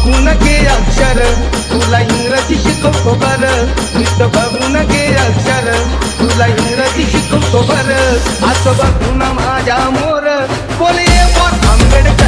बघून घे अक्षर तुला इंग्रजी शिकवतो बर नुसतं बघून घे अक्षर तुला इंग्रजी शिकवतो बर असं बघून माझ्या मोर बोले आंबेडकर